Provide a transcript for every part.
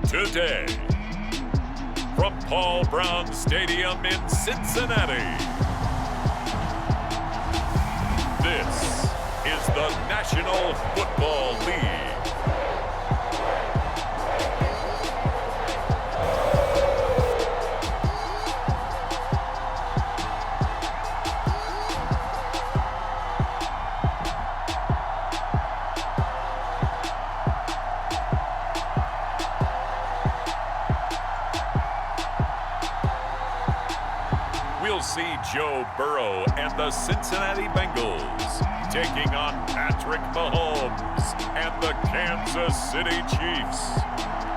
today. From Paul Brown Stadium in Cincinnati, this is the National Football League. We'll see Joe Burrow and the Cincinnati Bengals taking on Patrick Mahomes and the Kansas City Chiefs.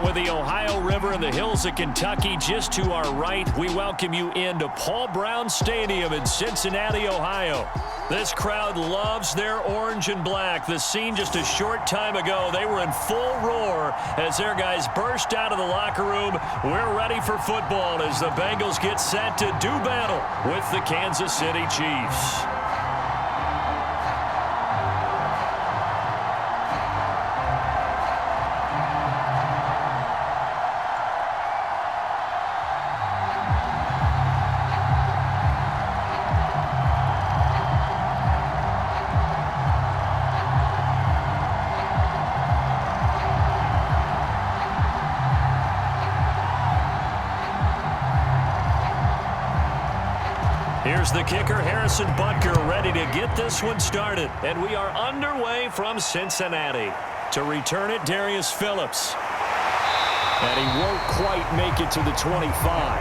With the Ohio River and the hills of Kentucky just to our right, we welcome you into Paul Brown Stadium in Cincinnati, Ohio. This crowd loves their orange and black. The scene just a short time ago, they were in full roar as their guys burst out of the locker room. We're ready for football as the Bengals get set to do battle with the Kansas City Chiefs. Here's the kicker, Harrison Butker, ready to get this one started. And we are underway from Cincinnati. To return it, Darius Phillips. And he won't quite make it to the 25.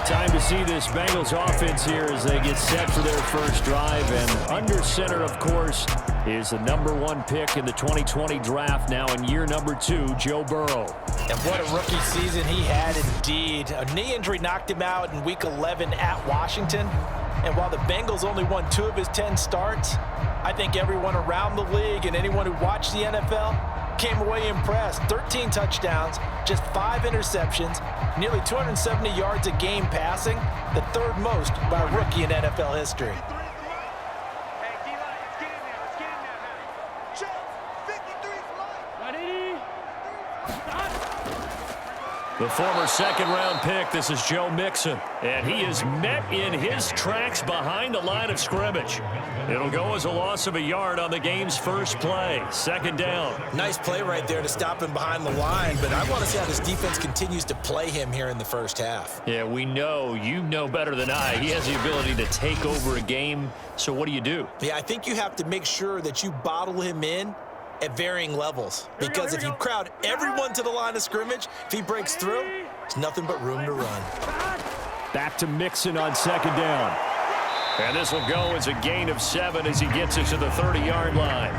Time to see this Bengals offense here as they get set for their first drive. And under center, of course, is the #1 pick in the 2020 draft, now in year number 2, Joe Burrow. And what a rookie season he had indeed. A knee injury knocked him out in Week 11 at Washington. And while the Bengals only won 2 of his 10 starts, I think everyone around the league and anyone who watched the NFL came away impressed. 13 touchdowns, just 5 interceptions, nearly 270 yards a game passing, the 3rd most by a rookie in NFL history. The former second-round pick, this is Joe Mixon, and he is met in his tracks behind the line of scrimmage. It'll go as a loss of a yard on the game's first play. 2nd down. Nice play right there to stop him behind the line, but I want to see how this defense continues to play him here in the first half. Yeah, we know, you know better than I, he has the ability to take over a game, so what do? Yeah, I think you have to make sure that you bottle him in at varying levels, because if you crowd everyone to the line of scrimmage, if he breaks through, there's nothing but room to run. Back to Mixon on 2nd down. And this will go as a gain of 7 as he gets it to the 30-yard line.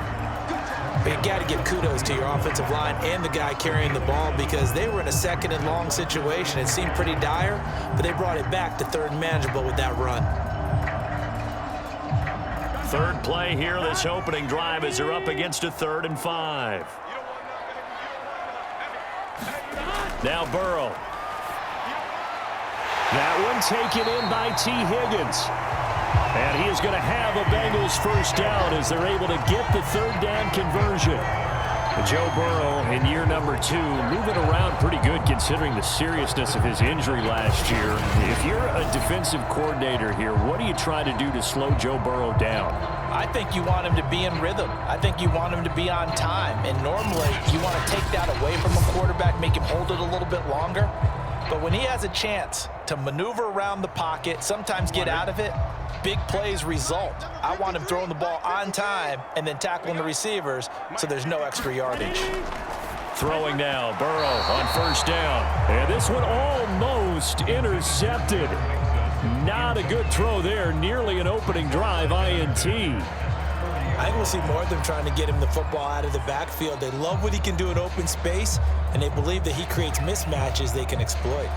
But you got to give kudos to your offensive line and the guy carrying the ball, because they were in a 2nd and long situation. It seemed pretty dire, but they brought it back to 3rd and manageable with that run. 3rd play here, this opening drive, as they're up against a 3rd and 5. Now Burrow. That one taken in by T. Higgins. And he is going to have a Bengals first down as they're able to get the 3rd down conversion. Joe Burrow in year number 2, moving around pretty good considering the seriousness of his injury last year. If you're a defensive coordinator here, what do you try to do to slow Joe Burrow down? I think you want him to be in rhythm. I think you want him to be on time. And normally you want to take that away from a quarterback, make him hold it a little bit longer. But when he has a chance to maneuver around the pocket, sometimes get out of it, big plays result. I want him throwing the ball on time and then tackling the receivers so there's no extra yardage. Throwing now, Burrow on 1st down. And this one almost intercepted. Not a good throw there, nearly an opening drive INT. I think we'll see more of them trying to get him the football out of the backfield. They love what he can do in open space, and they believe that he creates mismatches they can exploit.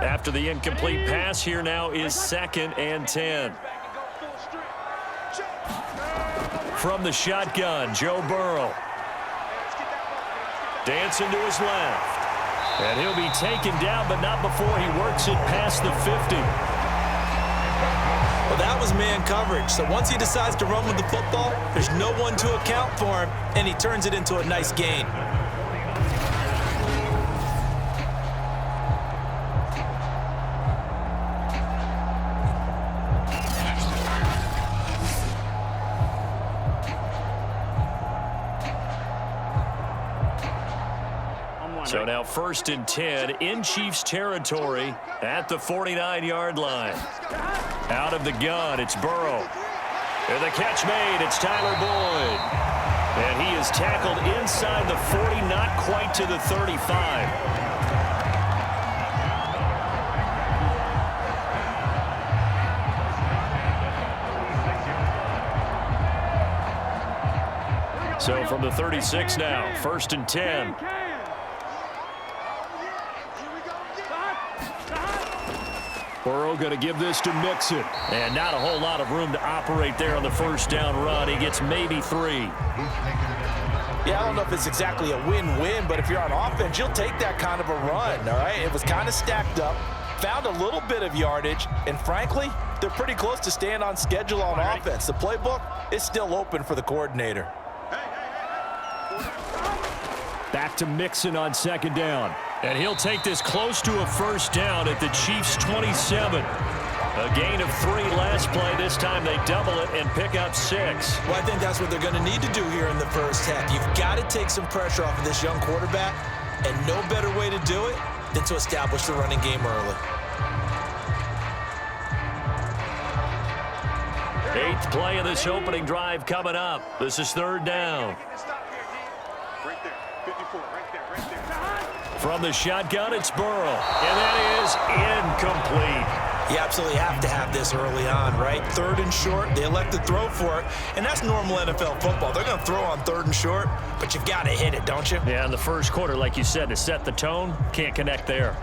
After the incomplete pass, here now is 2nd and 10. From the shotgun, Joe Burrow. Dancing to his left. And he'll be taken down, but not before he works it past the 50. Well, that was man coverage. So once he decides to run with the football, there's no one to account for him, and he turns it into a nice gain. So now 1st and 10 in Chiefs territory at the 49-yard line. Out of the gun, it's Burrow. And the catch made, it's Tyler Boyd. And he is tackled inside the 40, not quite to the 35. So from the 36 now, 1st and 10. Burrow going to give this to Mixon. And not a whole lot of room to operate there on the 1st down run. He gets maybe 3. Yeah, I don't know if it's exactly a win-win, but if you're on offense, you'll take that kind of a run, all right? It was kind of stacked up, found a little bit of yardage, and frankly, they're pretty close to staying on schedule on offense. The playbook is still open for the coordinator. Back to Mixon on 2nd down. And he'll take this close to a 1st down at the Chiefs' 27. A gain of 3 last play. This time they double it and pick up 6. Well, I think that's what they're going to need to do here in the 1st half. You've got to take some pressure off of this young quarterback, and no better way to do it than to establish the running game early. 8th play of this opening drive coming up. This is 3rd down. From the shotgun, it's Burrow. And that is incomplete. You absolutely have to have this early on, right? 3rd and short, they elect to throw for it, and that's normal NFL football. They're going to throw on 3rd and short, but you've got to hit it, don't you? Yeah, in the 1st quarter, like you said, to set the tone, can't connect there.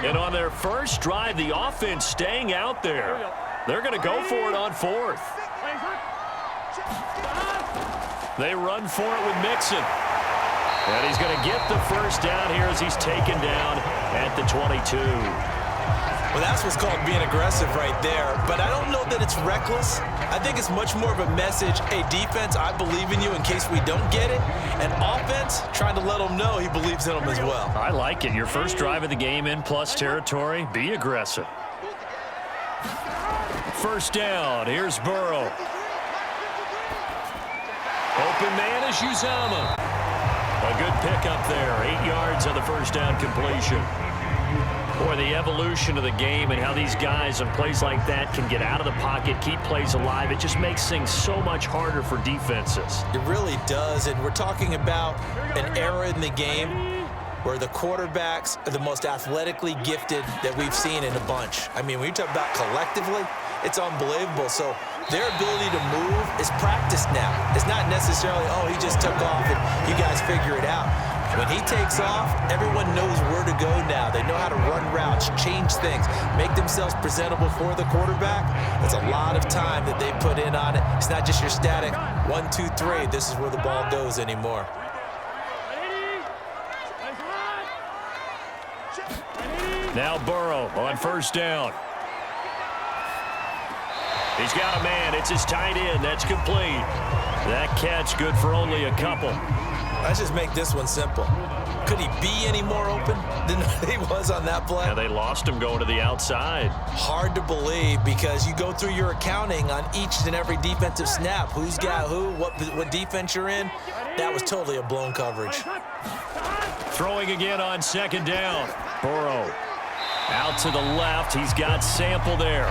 And on their 1st drive, the offense staying out there. They're going to go for it on 4th. They run for it with Mixon. And he's going to get the 1st down here as he's taken down at the 22. Well, that's what's called being aggressive right there. But I don't know that it's reckless. I think it's much more of a message, hey, defense, I believe in you in case we don't get it. And offense, trying to let him know he believes in him as well. I like it. Your 1st drive of the game in plus territory. Be aggressive. 1st down. Here's Burrow. Open man is Uzama. A good pickup there. 8 yards on the 1st down completion. Boy, the evolution of the game and how these guys on plays like that can get out of the pocket, keep plays alive, it just makes things so much harder for defenses. It really does, and we're talking about an era in the game where the quarterbacks are the most athletically gifted that we've seen in a bunch. I mean, when you talk about collectively, it's unbelievable. So their ability to move is practiced now. It's not necessarily, oh, he just took off and you guys figure it out. When he takes off, everyone knows where to go now. They know how to run routes, change things, make themselves presentable for the quarterback. That's a lot of time that they put in on it. It's not just your static 1, 2, 3. This is where the ball goes anymore. Now Burrow on 1st down. He's got a man. It's his tight end. That's complete. That catch good for only a couple. Let's just make this one simple. Could he be any more open than he was on that play? Yeah, they lost him going to the outside. Hard to believe because you go through your accounting on each and every defensive snap. Who's got who, what defense you're in. That was totally a blown coverage. Throwing again on 2nd down. Burrow out to the left. He's got Sample there.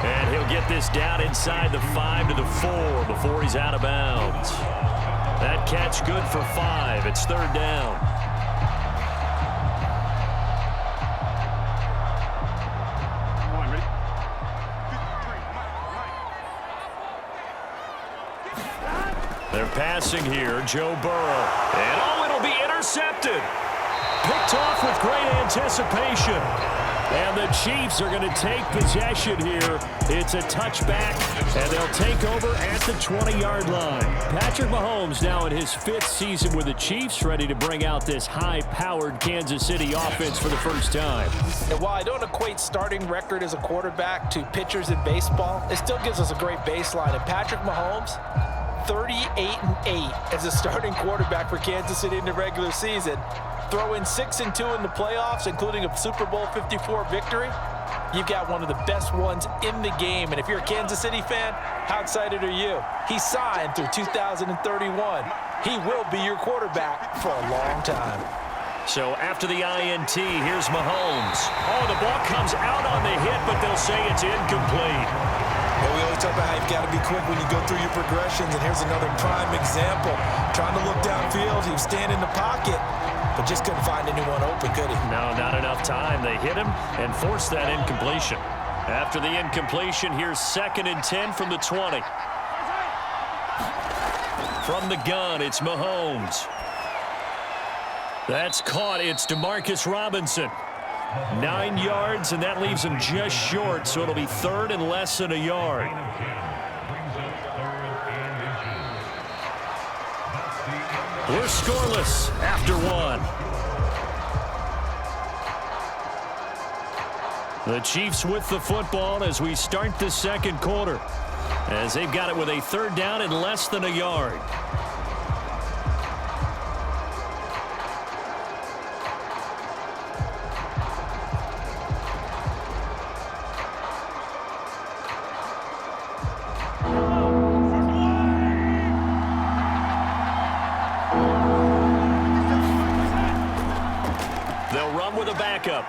And he'll get this down inside the 5 to the 4 before he's out of bounds. That catch good for 5. It's 3rd down. They're passing here, Joe Burrow. And it'll be intercepted. Picked off with great anticipation. And the Chiefs are going to take possession here. It's a touchback, and they'll take over at the 20-yard line. Patrick Mahomes now in his 5th season with the Chiefs, ready to bring out this high-powered Kansas City offense for the first time. And while I don't equate starting record as a quarterback to pitchers in baseball, it still gives us a great baseline. And Patrick Mahomes, 38-8 as a starting quarterback for Kansas City in the regular season. Throw in 6-2 in the playoffs, including a Super Bowl 54 victory. You've got one of the best ones in the game. And if you're a Kansas City fan, how excited are you? He signed through 2031. He will be your quarterback for a long time. So after the INT, here's Mahomes. Oh, the ball comes out on the hit, but they'll say it's incomplete. Well, we always talk about how you've got to be quick when you go through your progressions, and here's another prime example. Trying to look downfield, he was standing in the pocket, but just couldn't find anyone open, could he? No, not enough time. They hit him and forced that incompletion. After the incompletion, here's 2nd and 10 from the 20. From the gun, it's Mahomes. That's caught. It's DeMarcus Robinson. 9 yards, and that leaves him just short, so it'll be 3rd and less than a yard. We're scoreless after 1. The Chiefs with the football as we start the second quarter, as they've got it with a 3rd down and less than a yard.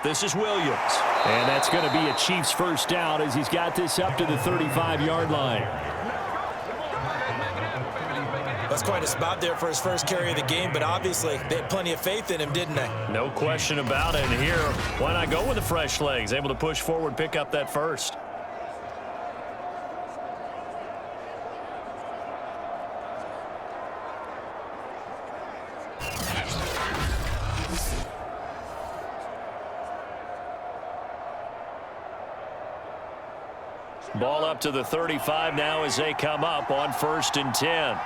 This is Williams. And that's going to be a Chiefs first down as he's got this up to the 35-yard line. That's quite a spot there for his first carry of the game, but obviously they had plenty of faith in him, didn't they? No question about it. And here, why not go with the fresh legs? Able to push forward, pick up that first. Ball up to the 35 now as they come up on 1st and 10.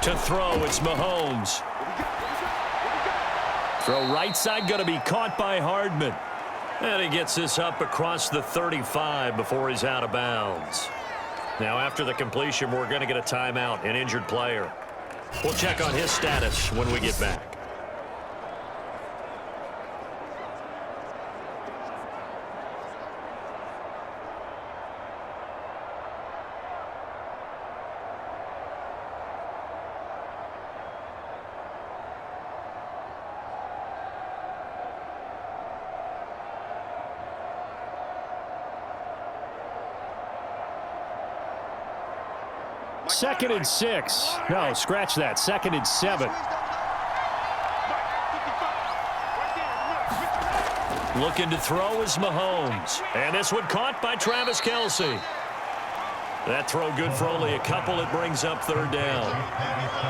To throw, it's Mahomes. Throw right side, going to be caught by Hardman. And he gets this up across the 35 before he's out of bounds. Now after the completion, we're going to get a timeout, an injured player. We'll check on his status when we get back. Second and 6. No, scratch that. 2nd and 7. Looking to throw is Mahomes. And this one caught by Travis Kelce. That throw good for only a couple. It brings up 3rd down.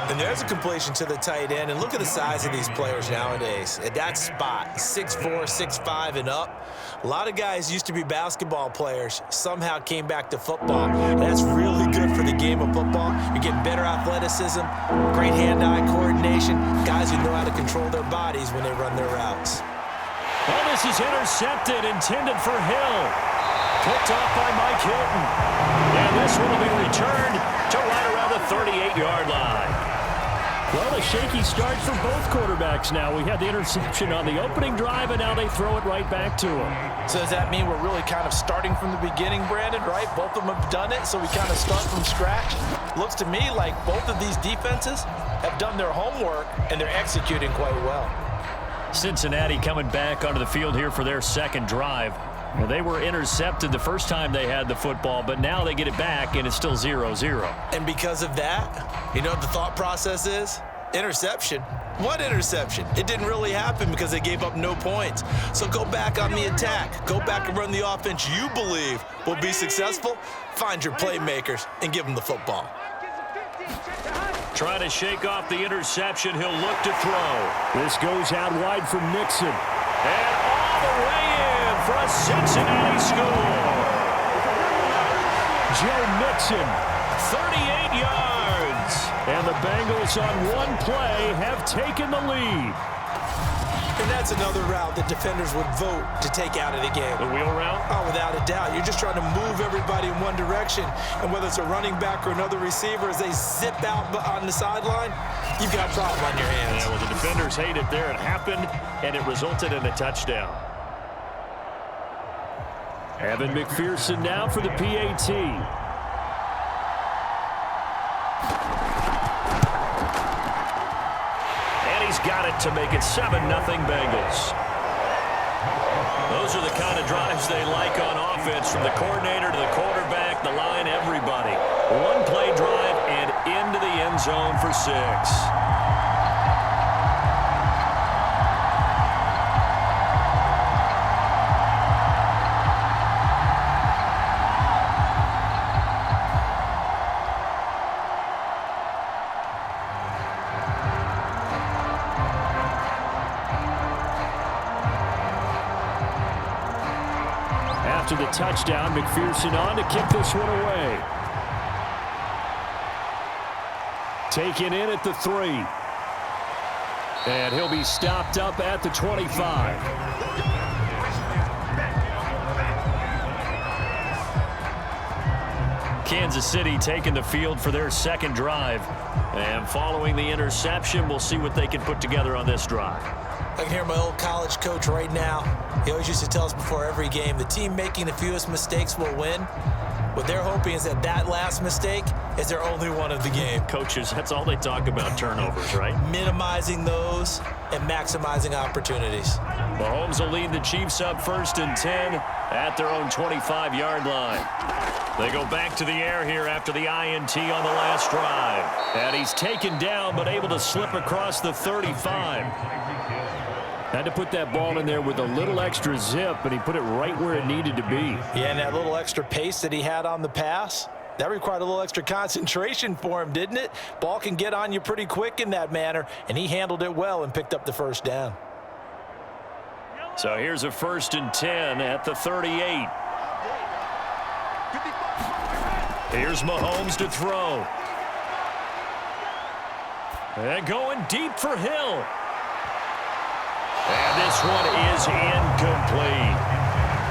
And there's a completion to the tight end. And look at the size of these players nowadays. At that spot, 6'4", 6'5", and up. A lot of guys used to be basketball players, somehow came back to football. And that's really good for the game of football. You're getting better athleticism, great hand-eye coordination, guys who know how to control their bodies when they run their routes. Oh, this is intercepted, intended for Hill. Picked off by Mike Hilton. And this one will be returned to right around the 38-yard line. Well, a shaky start for both quarterbacks now. We had the interception on the opening drive, and now they throw it right back to him. So does that mean we're really kind of starting from the beginning, Brandon, right? Both of them have done it, so we kind of start from scratch. Looks to me like both of these defenses have done their homework, and they're executing quite well. Cincinnati coming back onto the field here for their second drive. Well, they were intercepted the first time they had the football, but now they get it back, and it's still 0-0. And because of that, you know what the thought process is? Interception. What interception? It didn't really happen because they gave up no points. So go back on the attack. Go back and run the offense you believe will be successful. Find your playmakers and give them the football. Trying to shake off the interception. He'll look to throw. This goes out wide for Mixon. And all the way in for a Cincinnati score. Joe Mixon, 38 yards. And the Bengals on one play have taken the lead. And that's another route that defenders would vote to take out of the game. The wheel route? Oh, without a doubt. You're just trying to move everybody in one direction. And whether it's a running back or another receiver, as they zip out on the sideline, you've got a problem on your hands. Yeah, well, the defenders hate it there. It happened, and it resulted in a touchdown. Evan McPherson now for the PAT. Got it to make it 7-0 Bengals. Those are the kind of drives they like on offense, from the coordinator to the quarterback, the line, everybody. One play drive and into the end zone for 6. After the touchdown, McPherson on to kick this one away. Taken in at the 3. And he'll be stopped up at the 25. Kansas City taking the field for their second drive. And following the interception, we'll see what they can put together on this drive. I can hear my old college coach right now. He always used to tell us before every game, the team making the fewest mistakes will win. What they're hoping is that that last mistake is their only one of the game. Coaches, that's all they talk about, turnovers, right? Minimizing those and maximizing opportunities. Mahomes will lead the Chiefs up 1st and 10 at their own 25-yard line. They go back to the air here after the INT on the last drive. And he's taken down but able to slip across the 35. Had to put that ball in there with a little extra zip, but he put it right where it needed to be. Yeah, and that little extra pace that he had on the pass, that required a little extra concentration for him, didn't it? Ball can get on you pretty quick in that manner, and he handled it well and picked up the first down. So here's a 1st and 10 at the 38. Here's Mahomes to throw. And going deep for Hill. And this one is incomplete.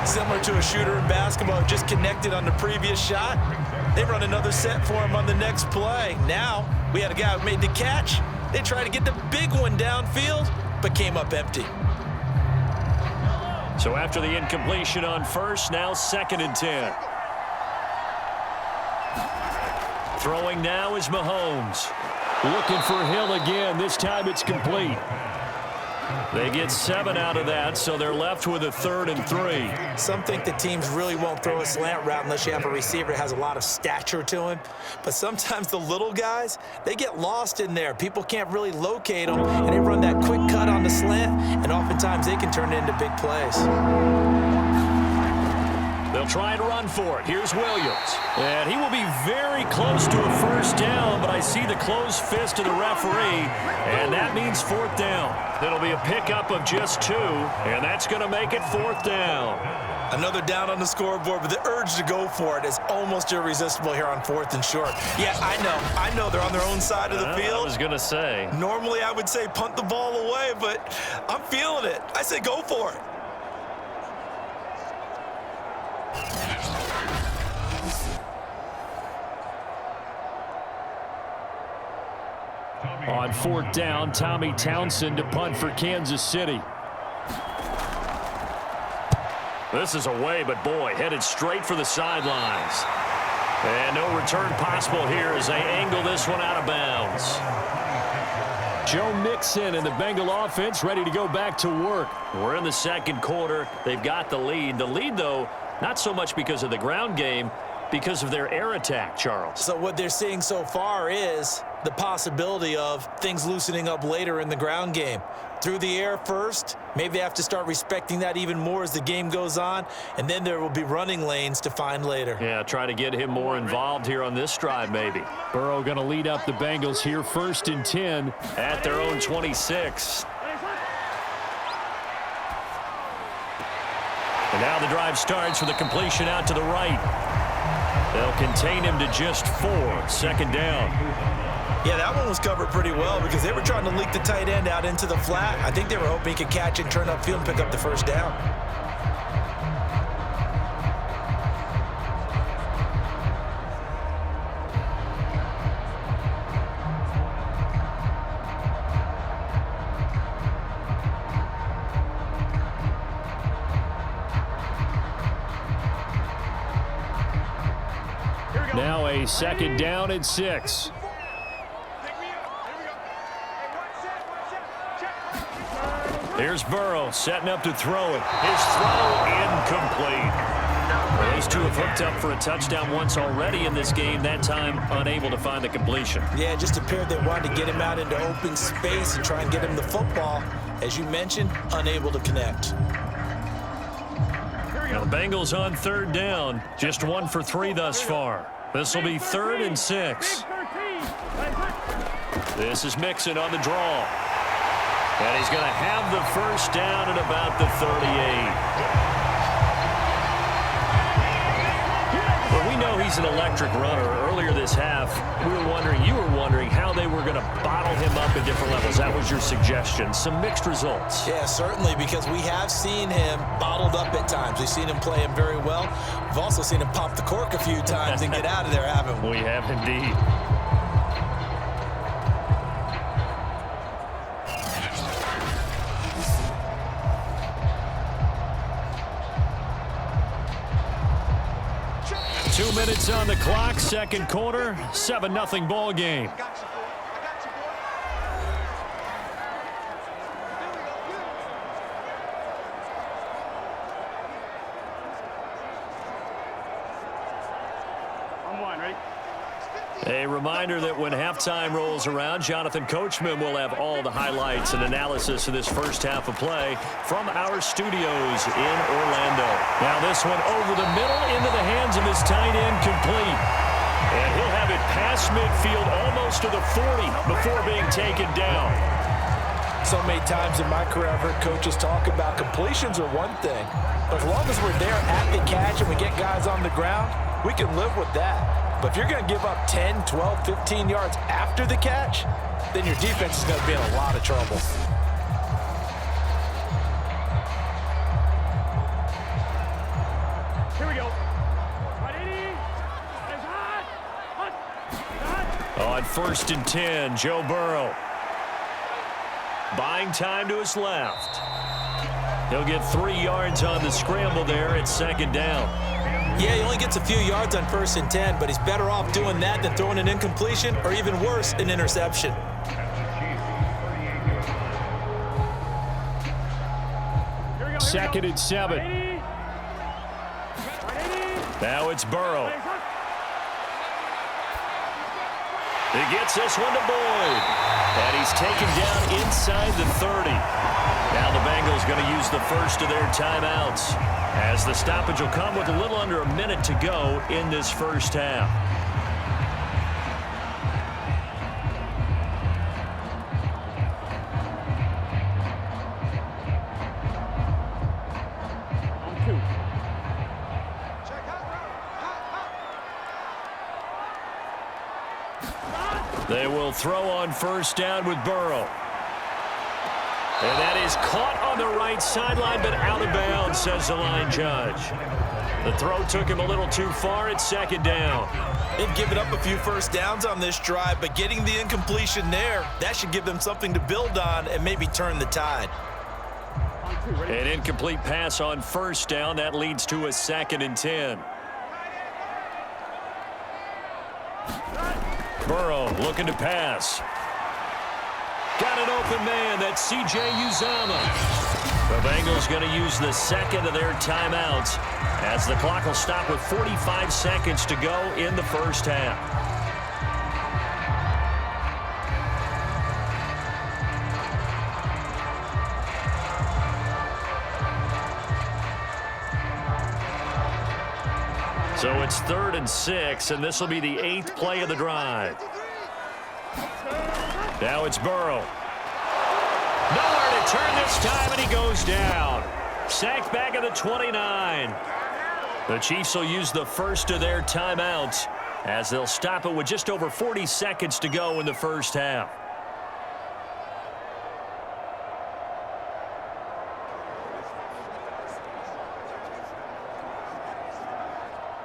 Similar to a shooter in basketball, just connected on the previous shot. They run another set for him on the next play. Now, we had a guy who made the catch. They tried to get the big one downfield, but came up empty. So after the incompletion on 1st, now 2nd and 10. Throwing now is Mahomes. Looking for Hill again. This time it's complete. They get 7 out of that, so they're left with a 3rd and 3. Some think the teams really won't throw a slant route unless you have a receiver that has a lot of stature to him. But sometimes the little guys, they get lost in there. People can't really locate them, and they run that quick cut on the slant, and oftentimes they can turn it into big plays. They'll try and run for it. Here's Williams. And he will be very close to a 1st down, but I see the closed fist of the referee, and that means 4th down. It'll be a pickup of just 2, and that's going to make it 4th down. Another down on the scoreboard, but the urge to go for it is almost irresistible here on 4th and short. Yeah, I know they're on their own side of the field. I was going to say. Normally I would say punt the ball away, but I'm feeling it. I say go for it. On 4th down, Tommy Townsend to punt for Kansas City. This is away, but boy, headed straight for the sidelines. And no return possible here as they angle this one out of bounds. Joe Mixon and the Bengal offense ready to go back to work. We're in the 2nd quarter. They've got the lead. The lead, though, not so much because of the ground game, because of their air attack, Charles. So what they're seeing so far is the possibility of things loosening up later in the ground game. Through the air first, maybe they have to start respecting that even more as the game goes on, and then there will be running lanes to find later. Yeah, try to get him more involved here on this drive maybe. Burrow going to lead up the Bengals here 1st and 10 at their own 26. And now the drive starts with a completion out to the right. They'll contain him to just 4. 2nd down. Yeah, that one was covered pretty well because they were trying to leak the tight end out into the flat. I think they were hoping he could catch and turn upfield and pick up the 1st down. Now a 2nd down and 6. Here's Burrow setting up to throw it. His throw incomplete. Well, those two have hooked up for a touchdown once already in this game, that time unable to find the completion. Yeah, just appeared they wanted to get him out into open space and try and get him the football. As you mentioned, unable to connect. Now the Bengals on 3rd down, just 1 for 3 thus far. This will be 3rd and 6. This is Mixon on the draw. And he's going to have the 1st down at about the 38. Well, we know he's an electric runner. Earlier this half, you were wondering how they were going to bottle him up at different levels. That was your suggestion. Some mixed results. Yeah, certainly, because we have seen him bottled up at times. We've seen him play him very well. We've also seen him pop the cork a few times and get out of there, haven't we? We have indeed. Two minutes on the clock, 2nd quarter, 7-0 ball game. A reminder that when halftime rolls around, Jonathan Coachman will have all the highlights and analysis of this 1st half of play from our studios in Orlando. Now this one over the middle into the hands of his tight end, complete. And he'll have it past midfield almost to the 40 before being taken down. So many times in my career I've heard coaches talk about completions are one thing, but as long as we're there at the catch and we get guys on the ground, we can live with that. But if you're going to give up 10, 12, 15 yards after the catch, then your defense is going to be in a lot of trouble. Here we go. On 1st and 10, Joe Burrow. Buying time to his left. He'll get 3 yards on the scramble there at 2nd down. Yeah, he only gets a few yards on 1st and 10, but he's better off doing that than throwing an incompletion or even worse, an interception. Second and 7. Now it's Burrow. He gets this one to Boyd. And he's taken down inside the 30. Now the Bengals going to use the first of their timeouts, as the stoppage will come with a little under a minute to go in this 1st half. They will throw on 1st down with Burrow. And that is caught on the right sideline, but out of bounds, says the line judge. The throw took him a little too far at 2nd down. They've given up a few 1st downs on this drive, but getting the incompletion there, that should give them something to build on and maybe turn the tide. An incomplete pass on 1st down. That leads to a 2nd and 10. Burrow looking to pass. Got an open man. That's C.J. Uzomah. The Bengals going to use the 2nd of their timeouts, as the clock will stop with 45 seconds to go in the 1st half. So it's 3rd and 6, and this will be the 8th play of the drive. Now it's Burrow. Nowhere to turn this time, and he goes down. Sacked back at the 29. The Chiefs will use the first of their timeouts as they'll stop it with just over 40 seconds to go in the first half.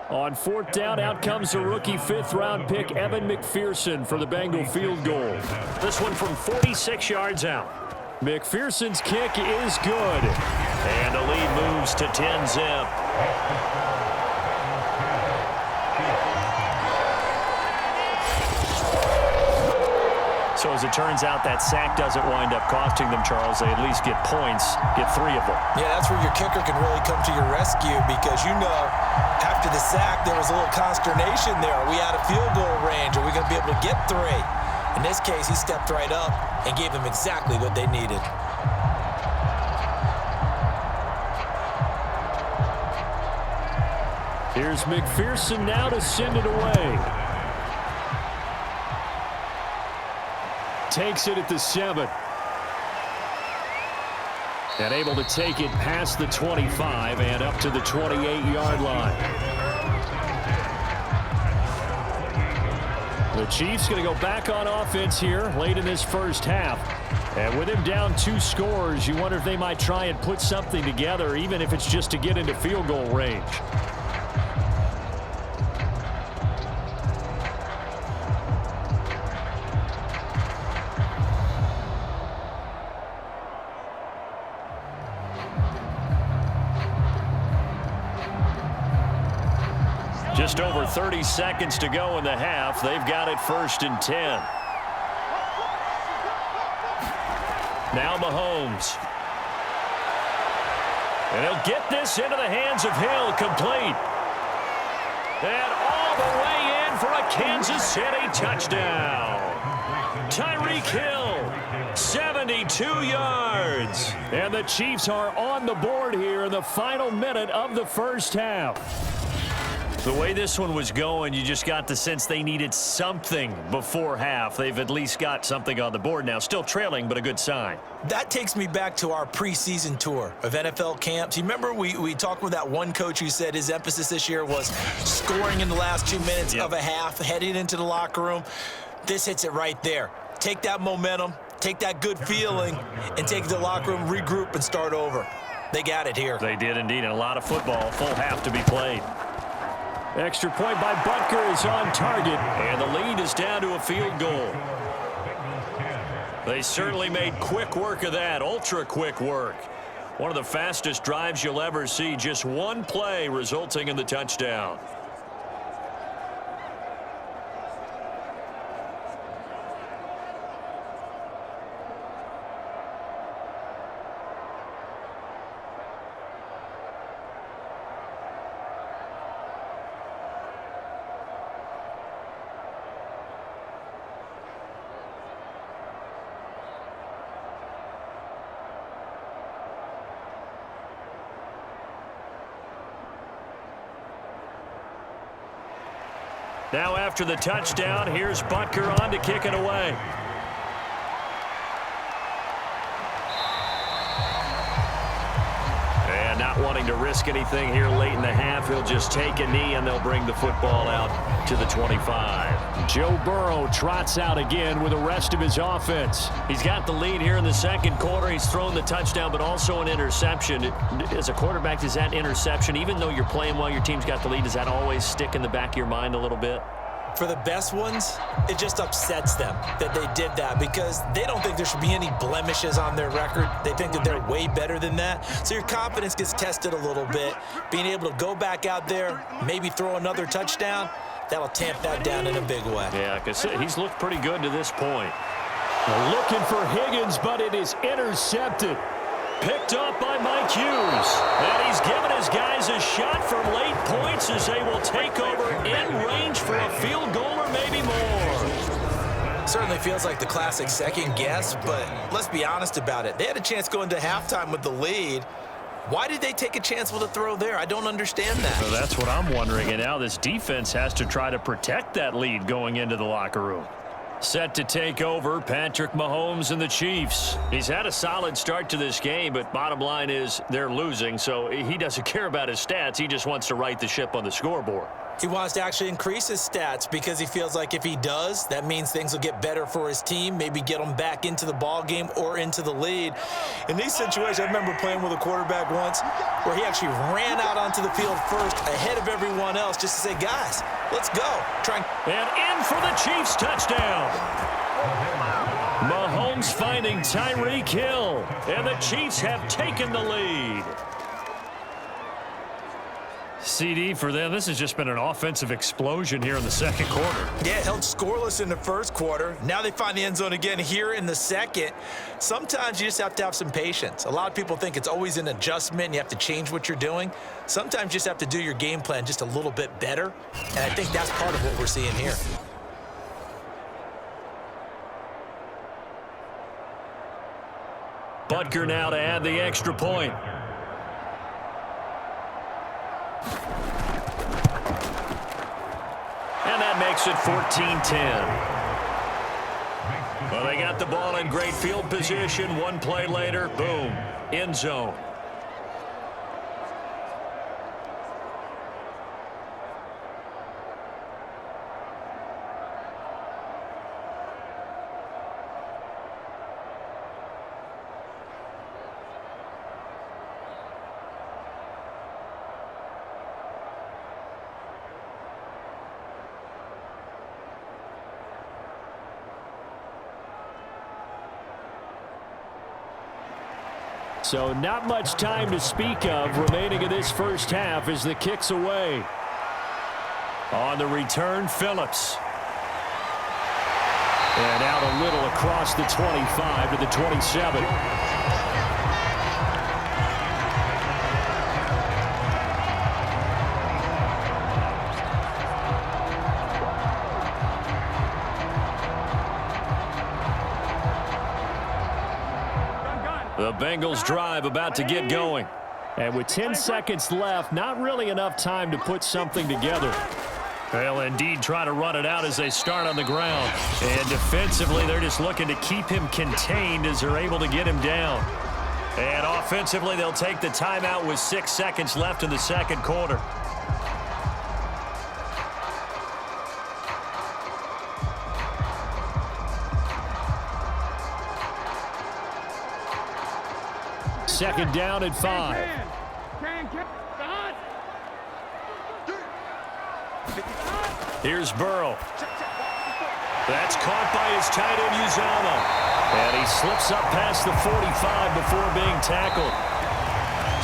On 4th down, out comes the rookie 5th-round pick, Evan McPherson, for the Bengal field goal. This one from 46 yards out. McPherson's kick is good. And the lead moves to 10-zip. So as it turns out, that sack doesn't wind up costing them, Charles. They at least get points, get 3 of them. Yeah, that's where your kicker can really come to your rescue because, you know, after the sack, there was a little consternation there. Are we out of field goal range? Are we going to be able to get 3? In this case, he stepped right up and gave them exactly what they needed. Here's McPherson now to send it away. Takes it at the 7. And able to take it past the 25 and up to the 28-yard line. The Chiefs going to go back on offense here late in this first half. And with him down 2 scores, you wonder if they might try and put something together, even if it's just to get into field goal range. Just over 30 seconds to go in the half. They've got it 1st and 10. Now Mahomes. And he'll get this into the hands of Hill, complete. And all the way in for a Kansas City touchdown. Tyreek Hill, 72 yards. And the Chiefs are on the board here in the final minute of the first half. The way this one was going, you just got the sense they needed something before half. They've at least got something on the board now. Still trailing, but a good sign. That takes me back to our preseason tour of NFL camps. You remember we talked with that one coach who said his emphasis this year was scoring in the last 2 minutes of a half, heading into the locker room. This hits it right there. Take that momentum, take that good feeling, and take it to the locker room, regroup, and start over. They got it here. They did indeed, and a lot of football, full half to be played. Extra point by Butker is on target, and the lead is down to a field goal. They certainly made quick work of that, ultra-quick work. One of the fastest drives you'll ever see, just one play resulting in the touchdown. Now after the touchdown, here's Butker on to kick it away. And not wanting to risk anything here late in the half, he'll just take a knee and they'll bring the football out to the 25. Joe Burrow trots out again with the rest of his offense. He's got the lead here in the second quarter. He's thrown the touchdown, but also an interception. As a quarterback, does that interception, even though you're playing while your team's got the lead, does that always stick in the back of your mind a little bit? For the best ones, it just upsets them that they did that because they don't think there should be any blemishes on their record. They think that they're way better than that. So your confidence gets tested a little bit. Being able to go back out there, maybe throw another touchdown, that'll tamp that down in a big way. Yeah, because he's looked pretty good to this point. Looking for Higgins, but it is intercepted. Picked up by Mike Hughes. And he's given his guys a shot for late points as they will take over in range for a field goal or maybe more. Certainly feels like the classic second guess, but let's be honest about it. They had a chance going to halftime with the lead, Why did they take a chance with a throw there? I don't understand that. Well, that's what I'm wondering, and now this defense has to try to protect that lead going into the locker room. Set to take over, Patrick Mahomes and the Chiefs. He's had a solid start to this game, but bottom line is they're losing, so he doesn't care about his stats. He just wants to right the ship on the scoreboard. He wants to actually increase his stats because he feels like if he does, that means things will get better for his team, maybe get them back into the ball game or into the lead. In these situations, I remember playing with a quarterback once where he actually ran out onto the field first ahead of everyone else just to say, guys, let's go. And in for the Chiefs touchdown. Mahomes finding Tyreek Hill, and the Chiefs have taken the lead. CD for them, this has just been an offensive explosion here in the second quarter. Yeah, held scoreless in the first quarter. Now they find the end zone again here in the second. Sometimes you just have to have some patience. A lot of people think it's always an adjustment. You have to change what you're doing. Sometimes you just have to do your game plan just a little bit better. And I think that's part of what we're seeing here. Butker now to add the extra point. And that makes it 14-10. Well, they got the ball in great field position. One play later, boom, end zone. So not much time to speak of remaining in this first half as the kick's away. On the return, Phillips. And out a little across the 25 to the 27. The Bengals drive about to get going. And with 10 seconds left, not really enough time to put something together. They'll indeed try to run it out as they start on the ground. And defensively, they're just looking to keep him contained as they're able to get him down. And offensively, they'll take the timeout with 6 seconds left in the second quarter. Second down at 5. Here's Burrow. That's caught by his tight end, Uzama. And he slips up past the 45 before being tackled.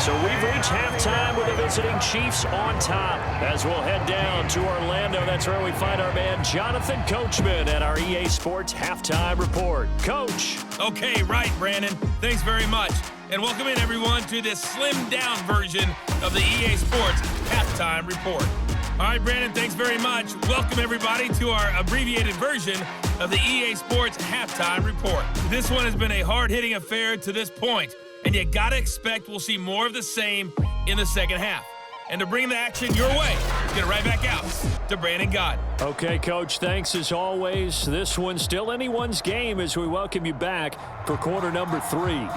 So we've reached halftime with the visiting Chiefs on top. As we'll head down to Orlando, that's where we find our man Jonathan Coachman at our EA Sports Halftime Report. Coach. Okay, right, Brandon. Thanks very much. And welcome in, everyone, to this slimmed-down version of the EA Sports Halftime Report. All right, Brandon, thanks very much. Welcome, everybody, to our abbreviated version of the EA Sports Halftime Report. This one has been a hard-hitting affair to this point, and you got to expect we'll see more of the same in the second half. And to bring the action your way, get it right back out to Brandon Gott. Okay, Coach, thanks as always. This one's still anyone's game as we welcome you back for quarter number 3.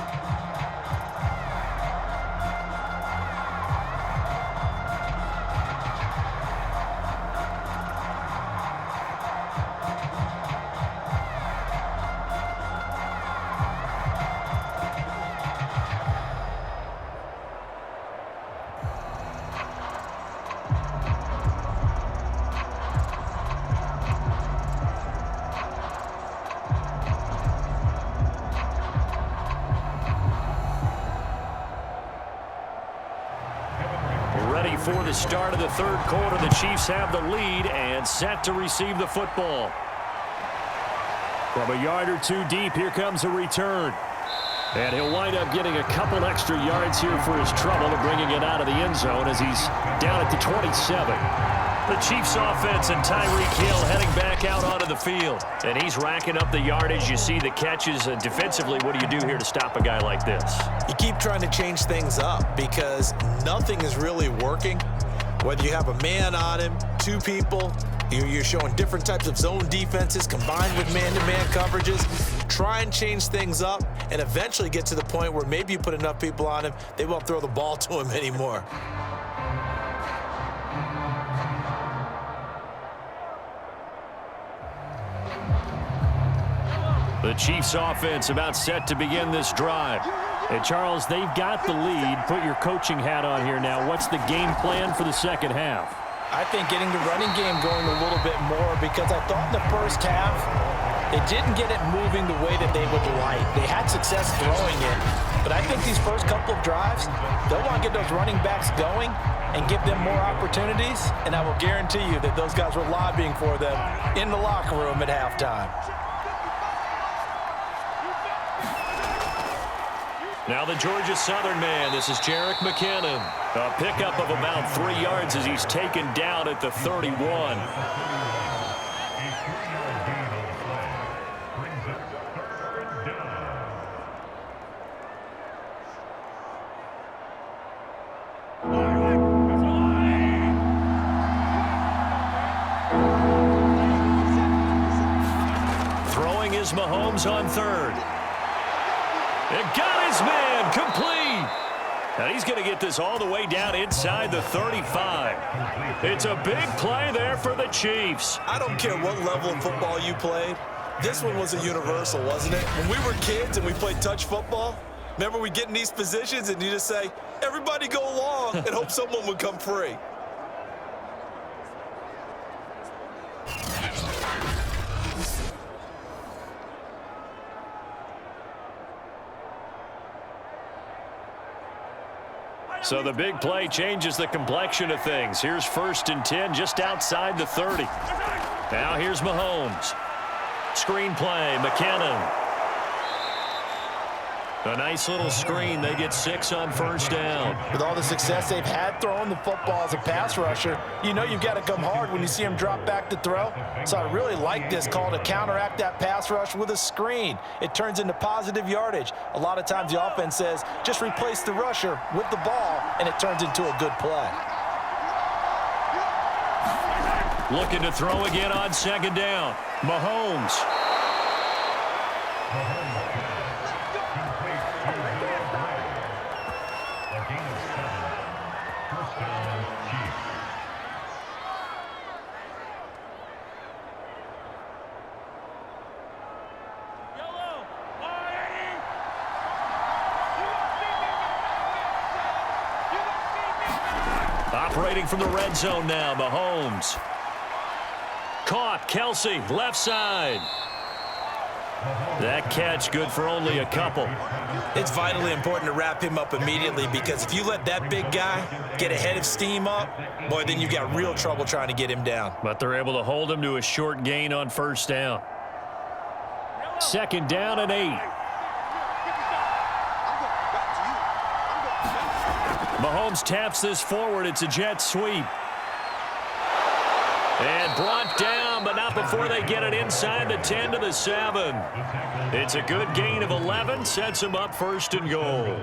For the start of the third quarter, the Chiefs have the lead and set to receive the football. From a yard or two deep, here comes a return. And he'll wind up getting a couple extra yards here for his trouble and bringing it out of the end zone as he's down at the 27. The Chiefs offense and Tyreek Hill heading back out onto the field. And he's racking up the yardage. You see the catches. Defensively, what do you do here to stop a guy like this? You keep trying to change things up because nothing is really working. Whether you have a man on him, two people, you're showing different types of zone defenses combined with man-to-man coverages. Try and change things up and eventually get to the point where maybe you put enough people on him, they won't throw the ball to him anymore. The Chiefs offense about set to begin this drive. And Charles, they've got the lead. Put your coaching hat on here now. What's the game plan for the second half? I think getting the running game going a little bit more because I thought in the first half they didn't get it moving the way that they would like. They had success throwing it, but I think these first couple of drives, they'll want to get those running backs going and give them more opportunities, and I will guarantee you that those guys were lobbying for them in the locker room at halftime. Now the Georgia Southern man, this is Jerick McKinnon. A pickup of about 3 yards as he's taken down at the 31. Throwing is Mahomes on third. It got his man complete. And he's going to get this all the way down inside the 35. It's a big play there for the Chiefs. I don't care what level of football you played. This one was a universal, wasn't it? When we were kids and we played touch football, remember we get in these positions and you just say, everybody go long and hope someone would come free. So the big play changes the complexion of things. Here's 1st and 10 just outside the 30. Now here's Mahomes. Screen play, McKinnon. A nice little screen. They get 6 on 1st down. With all the success they've had throwing the football as a pass rusher, you know you've got to come hard when you see him drop back to throw. So I really like this call to counteract that pass rush with a screen. It turns into positive yardage. A lot of times the offense says, just replace the rusher with the ball, and it turns into a good play. Looking to throw again on 2nd down. Mahomes. Operating from the red zone now, Mahomes. Caught, Kelsey, left side. That catch good for only a couple. It's vitally important to wrap him up immediately because if you let that big guy get a head of steam up, boy, then you've got real trouble trying to get him down. But they're able to hold him to a short gain on 1st down. 2nd down and 8. Mahomes taps this forward. It's a jet sweep. And brought down, but not before they get it inside the 10 to the 7. It's a good gain of 11. Sets them up 1st and goal.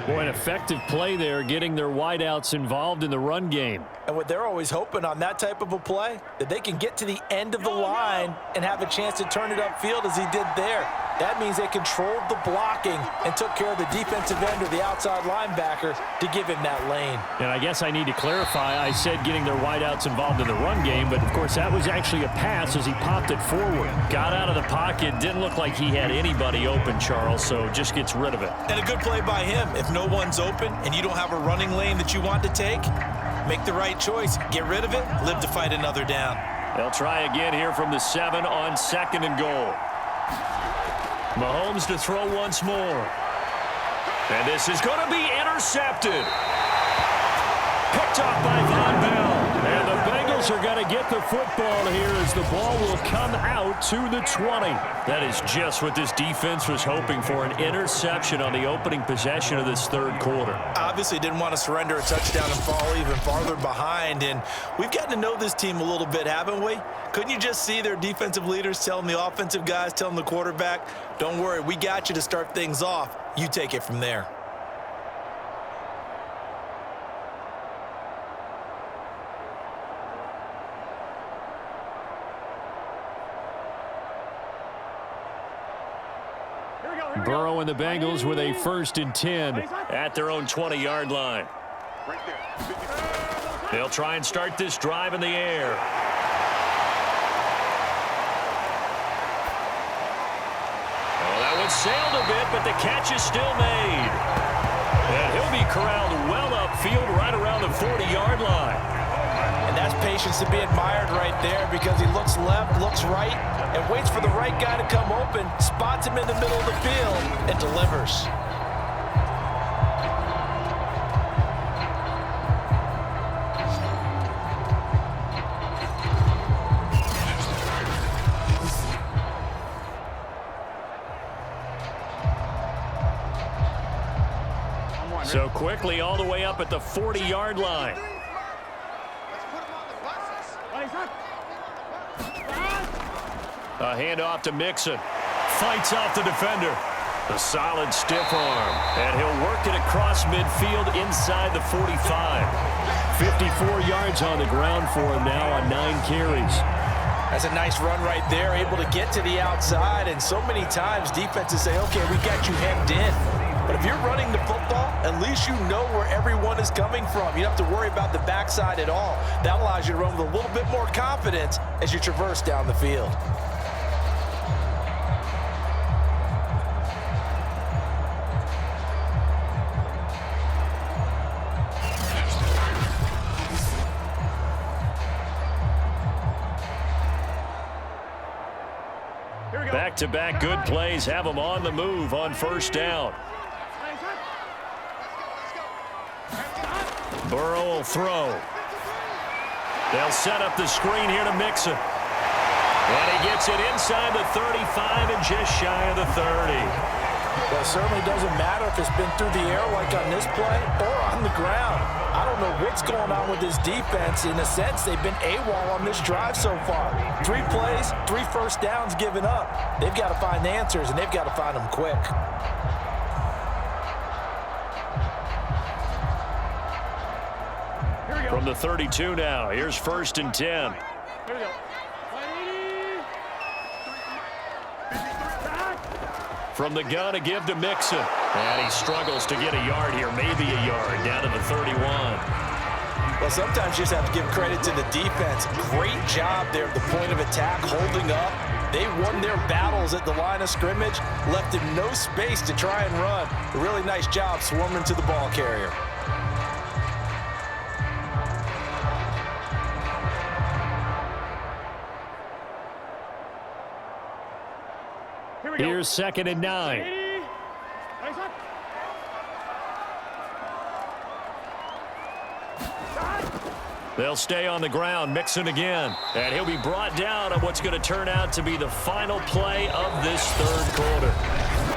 Boy, an effective play there, getting their wideouts involved in the run game. And what they're always hoping on that type of a play, that they can get to the end of the line and have a chance to turn it upfield as he did there. That means they controlled the blocking and took care of the defensive end or the outside linebacker to give him that lane. And I guess I need to clarify, I said getting their wideouts involved in the run game, but of course that was actually a pass as he popped it forward. Got out of the pocket, didn't look like he had anybody open, Charles, so just gets rid of it. And a good play by him. If no one's open and you don't have a running lane that you want to take, make the right choice. Get rid of it, live to fight another down. They'll try again here from the 7 on 2nd and goal. Mahomes to throw once more. And this is going to be intercepted. Picked off by Von Bell. And the Bengals Bengals are going to get the football here as the ball will come out to the 20. That is just what this defense was hoping for, an interception on the opening possession of this third quarter. Obviously didn't want to surrender a touchdown and fall even farther behind, and we've gotten to know this team a little bit, haven't we? Couldn't you just see their defensive leaders telling the offensive guys, telling the quarterback, don't worry, we got you to start things off. You take it from there. Burrow and the Bengals with a 1st and 10 at their own 20-yard line. They'll try and start this drive in the air. Oh, that one sailed a bit, but the catch is still made. And he'll be corralled well upfield right around the 40-yard line. And that's patience to be admired right there because he looks left, looks right, and waits for the right guy to come open, spots him in the middle of the field, and delivers. So quickly all the way up at the 40-yard line. A handoff to Mixon. Fights off the defender. A solid stiff arm. And he'll work it across midfield inside the 45. 54 yards on the ground for him now on 9 carries. That's a nice run right there, able to get to the outside. And so many times defenses say, okay, we got you hemmed in. But if you're running the football, at least you know where everyone is coming from. You don't have to worry about the backside at all. That allows you to run with a little bit more confidence as you traverse down the field. Back-to-back good plays have them on the move on 1st down. Burrow will throw. They'll set up the screen here to Mixon. And he gets it inside the 35 and just shy of the 30. Well, it certainly doesn't matter if it's been through the air like on this play or on the ground. I don't know what's going on with this defense. In a sense, they've been AWOL on this drive so far. 3 plays, 3 first downs given up. They've got to find answers, and they've got to find them quick. From the 32 now, here's 1st and 10. Here we go. From the gun to give to Mixon. And he struggles to get a yard here, maybe a yard, down to the 31. Well, sometimes you just have to give credit to the defense. Great job there at the point of attack, holding up. They won their battles at the line of scrimmage, left him no space to try and run. A really nice job swarming to the ball carrier. Here's 2nd and 9. They'll stay on the ground. Mixon again. And he'll be brought down on what's going to turn out to be the final play of this third quarter.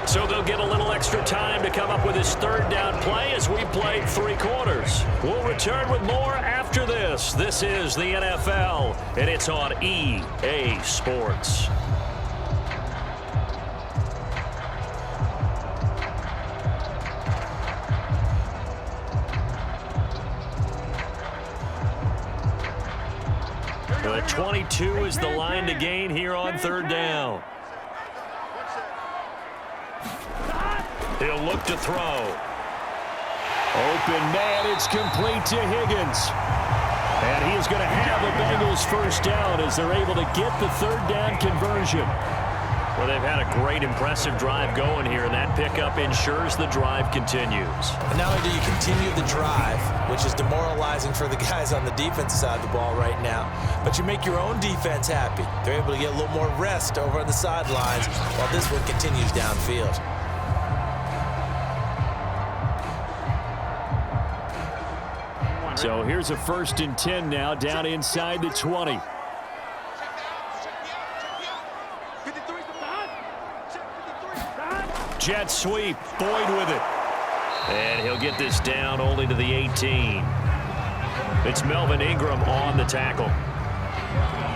So they'll get a little extra time to come up with this 3rd down play as we played 3 quarters. We'll return with more after this. This is the NFL, and it's on EA Sports. The 22 is the line to gain here on 3rd down. He'll look to throw. Open man, it's complete to Higgins. And he is going to have the Bengals 1st down as they're able to get the 3rd down conversion. Well, they've had a great, impressive drive going here, and that pickup ensures the drive continues. And not only do you continue the drive, which is demoralizing for the guys on the defensive side of the ball right now, but you make your own defense happy. They're able to get a little more rest over on the sidelines while this one continues downfield. So here's a 1st and 10 now, down inside the 20. Jet sweep, Boyd with it. And he'll get this down only to the 18. It's Melvin Ingram on the tackle.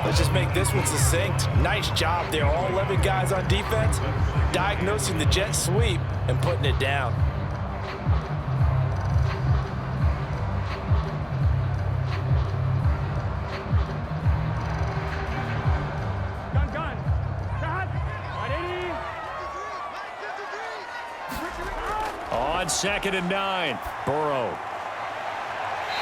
Let's just make this one succinct. Nice job there. All 11 guys on defense diagnosing the jet sweep and putting it down. On 2nd and 9, Burrow.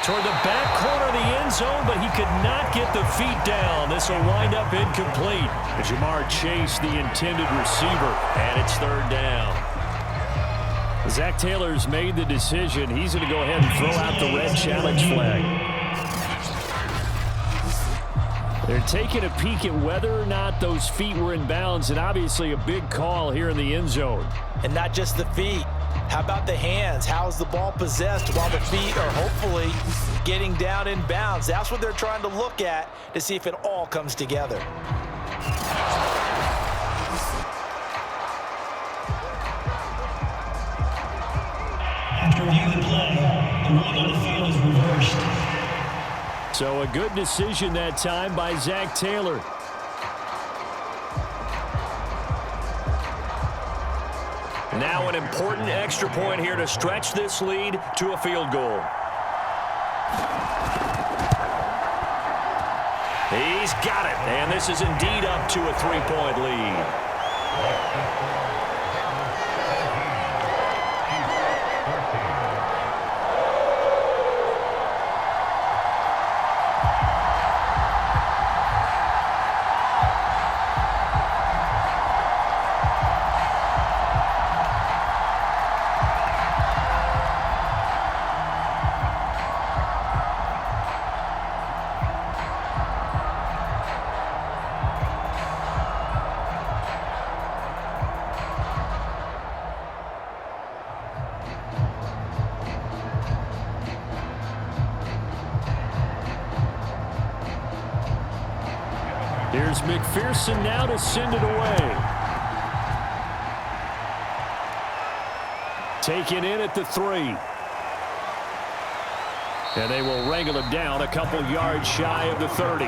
Toward the back corner of the end zone, but he could not get the feet down. This will wind up incomplete. Jamar Chase, the intended receiver, and it's 3rd down. Zach Taylor's made the decision. He's going to go ahead and throw out the red challenge flag. They're taking a peek at whether or not those feet were in bounds, and obviously a big call here in the end zone. And not just the feet. How about the hands? How is the ball possessed while the feet are hopefully getting down in bounds? That's what they're trying to look at to see if it all comes together. After reviewing the play, the ruling on the field is reversed. So a good decision that time by Zach Taylor. Now an important extra point here to stretch this lead to a field goal. He's got it, and this is indeed up to a 3-point lead. Here's McPherson now to send it away. Taken in at the 3. And they will wrangle him down a couple yards shy of the 30.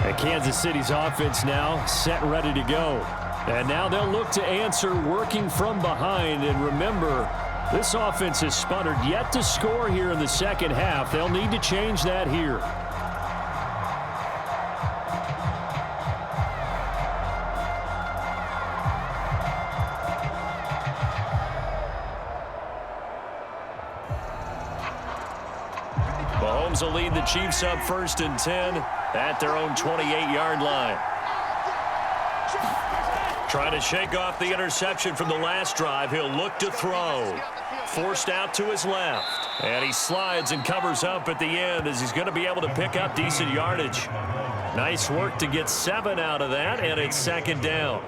And Kansas City's offense now set and ready to go. And now they'll look to answer working from behind. And remember, this offense has sputtered yet to score here in the second half. They'll need to change that here. Mahomes will lead the Chiefs up 1st and 10 at their own 28-yard line. Trying to shake off the interception from the last drive. He'll look to throw. Forced out to his left. And he slides and covers up at the end as he's going to be able to pick up decent yardage. Nice work to get 7 out of that, and it's 2nd down.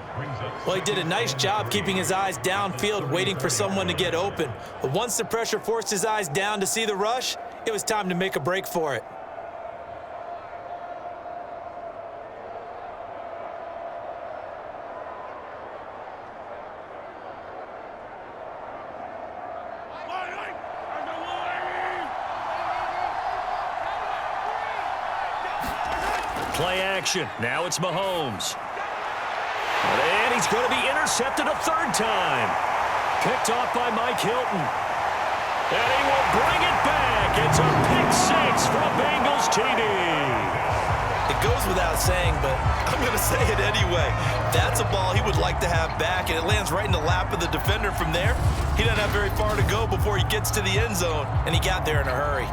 Well, he did a nice job keeping his eyes downfield, waiting for someone to get open. But once the pressure forced his eyes down to see the rush, it was time to make a break for it. Play action. Now it's Mahomes. And he's going to be intercepted a 3rd time. Picked off by Mike Hilton. And he will bring it back. It's a pick 6 for a Bengals TD. It goes without saying, but I'm going to say it anyway. That's a ball he would like to have back, and it lands right in the lap of the defender from there. He doesn't have very far to go before he gets to the end zone, and he got there in a hurry.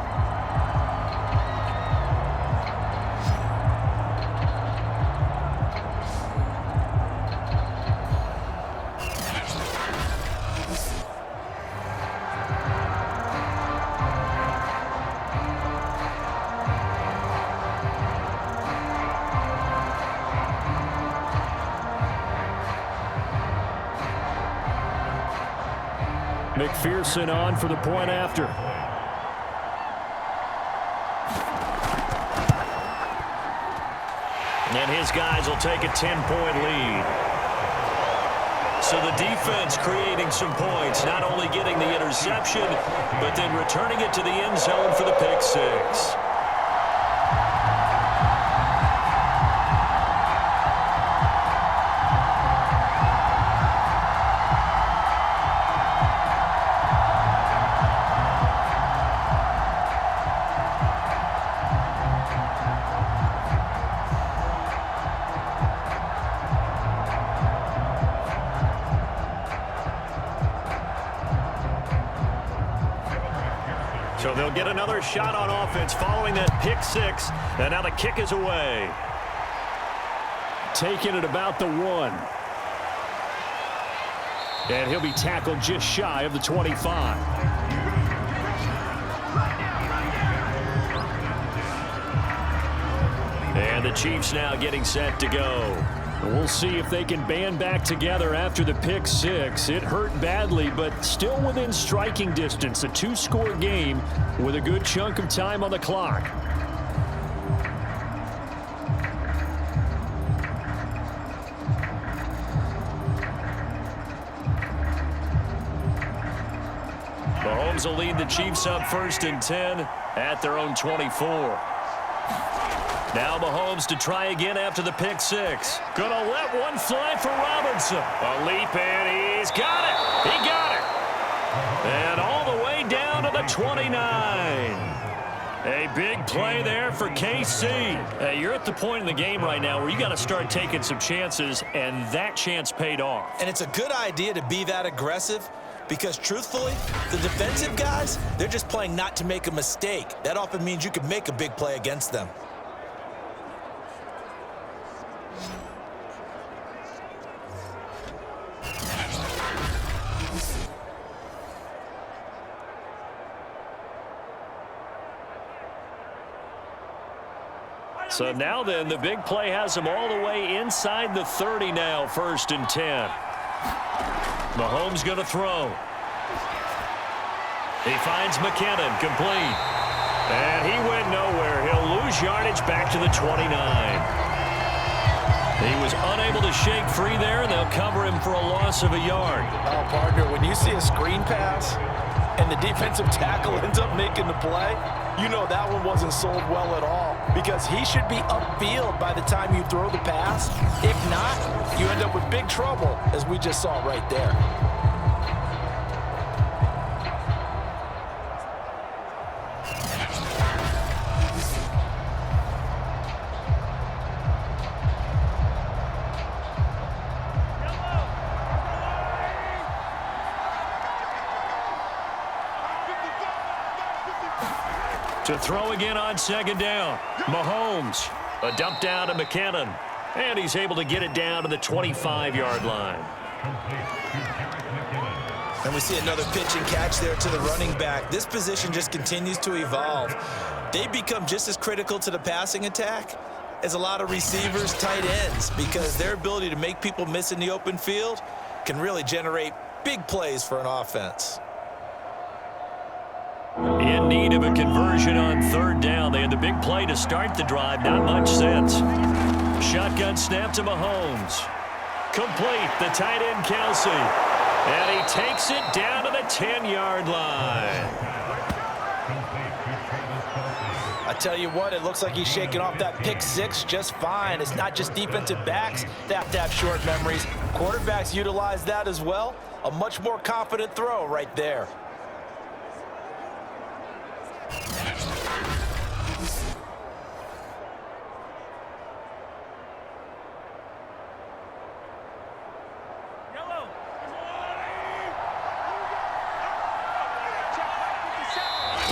McPherson on for the point after. And his guys will take a 10-point lead. So the defense creating some points, not only getting the interception, but then returning it to the end zone for the pick six. So they'll get another shot on offense following that pick six. And now the kick is away. Taking it about the 1. And he'll be tackled just shy of the 25. And the Chiefs now getting set to go. We'll see if they can band back together after the pick six. It hurt badly, but still within striking distance. A 2-score game with a good chunk of time on the clock. Mahomes will lead the Chiefs up 1st and 10 at their own 24. Now Mahomes to try again after the pick six. Gonna let one fly for Robinson. A leap, and he's got it. He got it. And all the way down to the 29. A big play there for KC. You're at the point in the game right now where you got to start taking some chances, and that chance paid off. And it's a good idea to be that aggressive because, truthfully, the defensive guys, they're just playing not to make a mistake. That often means you can make a big play against them. So now then, the big play has him all the way inside the 30 now, 1st and 10. Mahomes going to throw. He finds McKinnon, complete. And he went nowhere. He'll lose yardage back to the 29. He was unable to shake free there, and they'll cover him for a loss of a yard. Oh, partner, when you see a screen pass and the defensive tackle ends up making the play, you know that one wasn't sold well at all because he should be upfield by the time you throw the pass. If not, you end up with big trouble, as we just saw right there. To throw again on 2nd down. Mahomes, a dump down to McKinnon. And he's able to get it down to the 25-yard line. And we see another pitch and catch there to the running back. This position just continues to evolve. They become just as critical to the passing attack as a lot of receivers, tight ends, because their ability to make people miss in the open field can really generate big plays for an offense. In need of a conversion on 3rd down. They had the big play to start the drive. Not much sense. Shotgun snap to Mahomes. Complete. The tight end, Kelsey. And he takes it down to the 10-yard line. I tell you what, it looks like he's shaking off that pick six just fine. It's not just defensive backs that have to have short memories. Quarterbacks utilize that as well. A much more confident throw right there.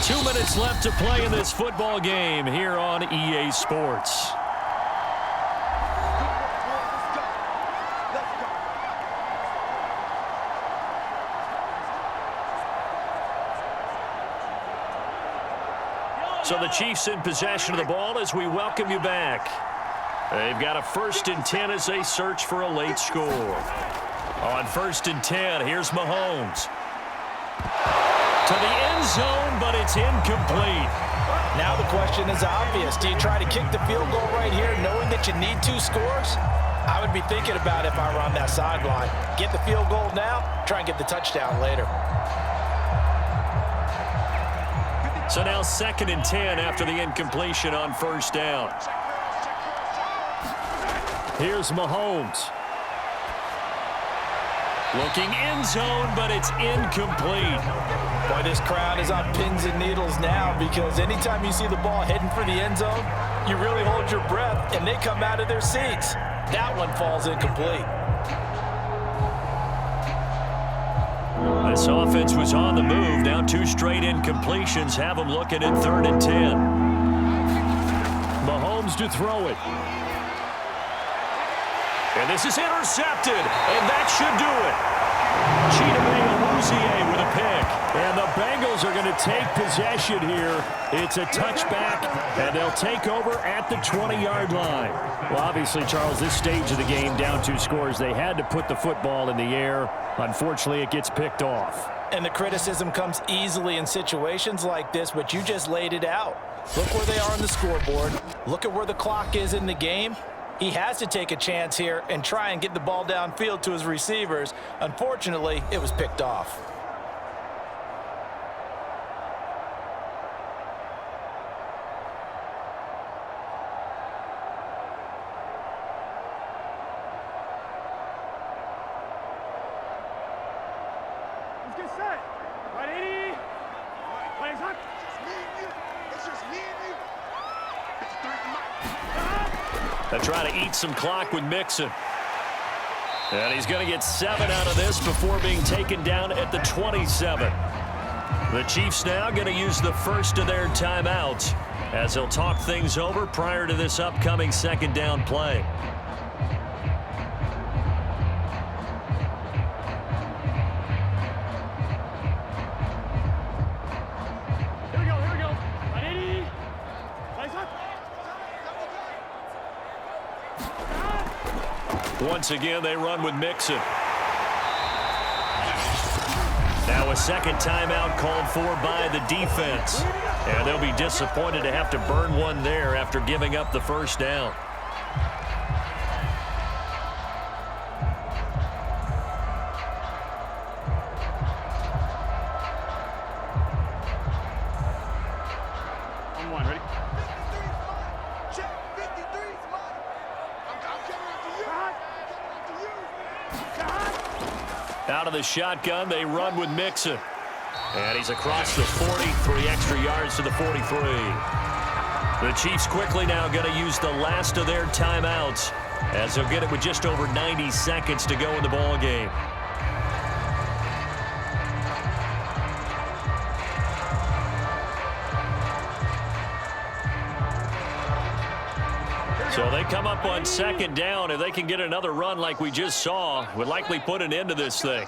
Two minutes left to play in this football game here on EA Sports. So the Chiefs in possession of the ball as we welcome you back. They've got a 1st and 10 as they search for a late score. On 1st and 10, here's Mahomes. To the end zone, but it's incomplete. Now the question is obvious. Do you try to kick the field goal right here knowing that you need 2 scores? I would be thinking about it if I were on that sideline. Get the field goal now, try and get the touchdown later. So now 2nd and 10 after the incompletion on 1st down. Here's Mahomes. Looking end zone, but it's incomplete. Boy, this crowd is on pins and needles now because anytime you see the ball heading for the end zone, you really hold your breath and they come out of their seats. That one falls incomplete. This offense was on the move. Now 2 straight incompletions have them looking at 3rd and 10. Mahomes to throw it. And this is intercepted, and that should do it. With a pick. And the Bengals are going to take possession here. It's a touchback, and they'll take over at the 20-yard line. Well, obviously, Charles, this stage of the game, down 2 scores, they had to put the football in the air. Unfortunately, it gets picked off. And the criticism comes easily in situations like this, but you just laid it out. Look where they are on the scoreboard. Look at where the clock is in the game. He has to take a chance here and try and get the ball downfield to his receivers. Unfortunately, it was picked off. Let's get set. 180. Legs up. It's just me and you. They try to eat some clock with Mixon. And he's going to get 7 out of this before being taken down at the 27. The Chiefs now going to use the first of their timeouts as they'll talk things over prior to this upcoming 2nd down play. Here we go. 180. Legs up. Once again, they run with Mixon. Now a 2nd timeout called for by the defense. And they'll be disappointed to have to burn one there after giving up the 1st down. On 1, ready? 53 check. 53 I'm coming after you. Out of the shotgun, they run with Mixon. And he's across the 40, 3 extra yards to the 43. The Chiefs quickly now going to use the last of their timeouts as they'll get it with just over 90 seconds to go in the ball game. So they come up on 2nd down. If they can get another run like we just saw, would likely put an end to this thing.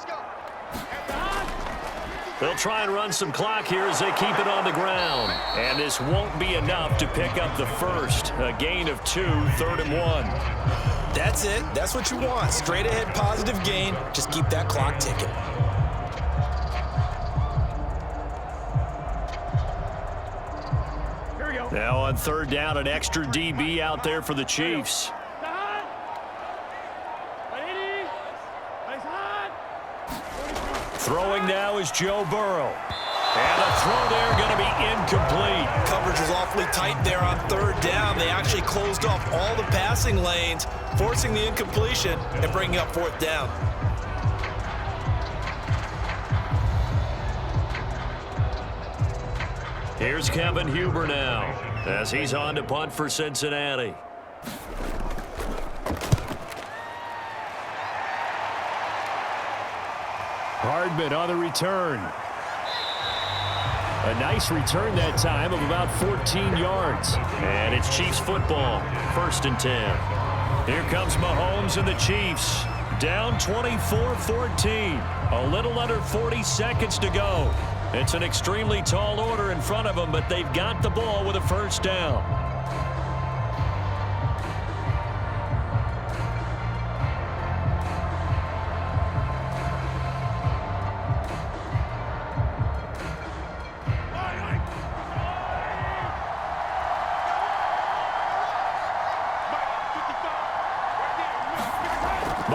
They'll try and run some clock here as they keep it on the ground. And this won't be enough to pick up the first. A gain of 2, 3rd and 1. That's it. That's what you want. Straight ahead positive gain. Just keep that clock ticking. Here we go. Now on 3rd down, an extra DB out there for the Chiefs. 180. Legs hot. Throwing now is Joe Burrow. And a throw there going to be incomplete. Coverage was awfully tight there on 3rd down. They actually closed off all the passing lanes, forcing the incompletion and bringing up 4th down. Here's Kevin Huber now as he's on to punt for Cincinnati. Hardman on the return. A nice return that time of about 14 yards. And it's Chiefs football, 1st and 10. Here comes Mahomes and the Chiefs. Down 24-14. A little under 40 seconds to go. It's an extremely tall order in front of them, but they've got the ball with a 1st down.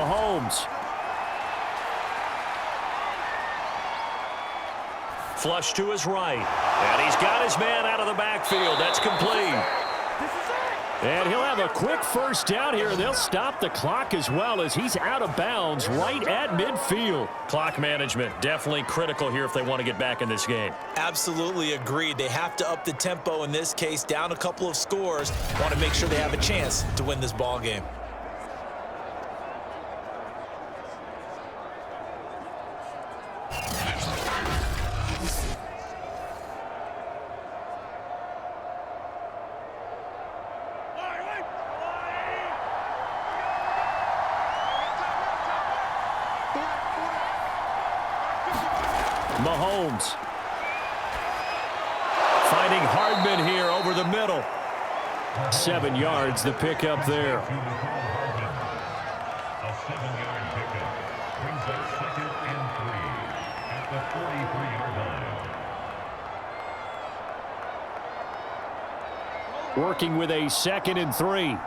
Mahomes. Flush to his right. And he's got his man out of the backfield. That's complete. And he'll have a quick first down here, and they'll stop the clock as well as he's out of bounds right at midfield. Clock management definitely critical here if they want to get back in this game. Absolutely agreed. They have to up the tempo in this case, down a couple of scores. Want to make sure they have a chance to win this ball game. Mahomes finding Hardman here over the middle. 7 yards, the pickup there. A 7-yard pickup brings up 2nd and 3 at the 43-yard line. Working with a 2nd and 3.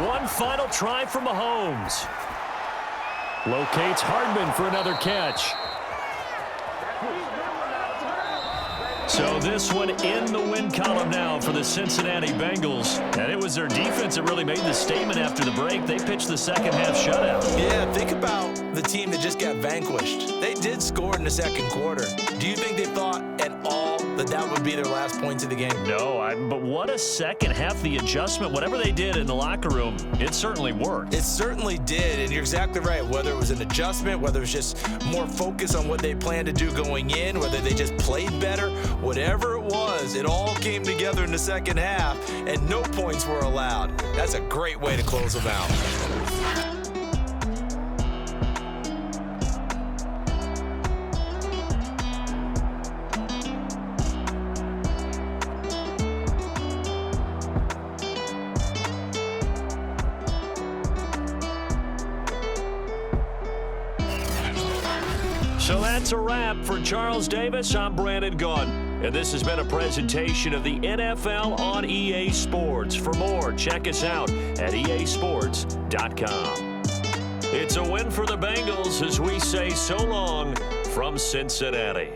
One final try for Mahomes. Locates Hardman for another catch. So this one in the win column now for the Cincinnati Bengals. And it was their defense that really made the statement after the break. They pitched the second half shutout. Yeah, think about the team that just got vanquished. They did score in the second quarter. Do you think they thought at all that would be their last points of the game? No, but what a second half. The adjustment, whatever they did in the locker room, it certainly worked. It certainly did, and you're exactly right. Whether it was an adjustment, whether it was just more focus on what they planned to do going in, whether they just played better, whatever it was, it all came together in the second half, and no points were allowed. That's a great way to close them out. So that's a wrap for Charles Davis. I'm Brandon Gunn, and this has been a presentation of the NFL on EA Sports. For more, check us out at easports.com. It's a win for the Bengals as we say so long from Cincinnati.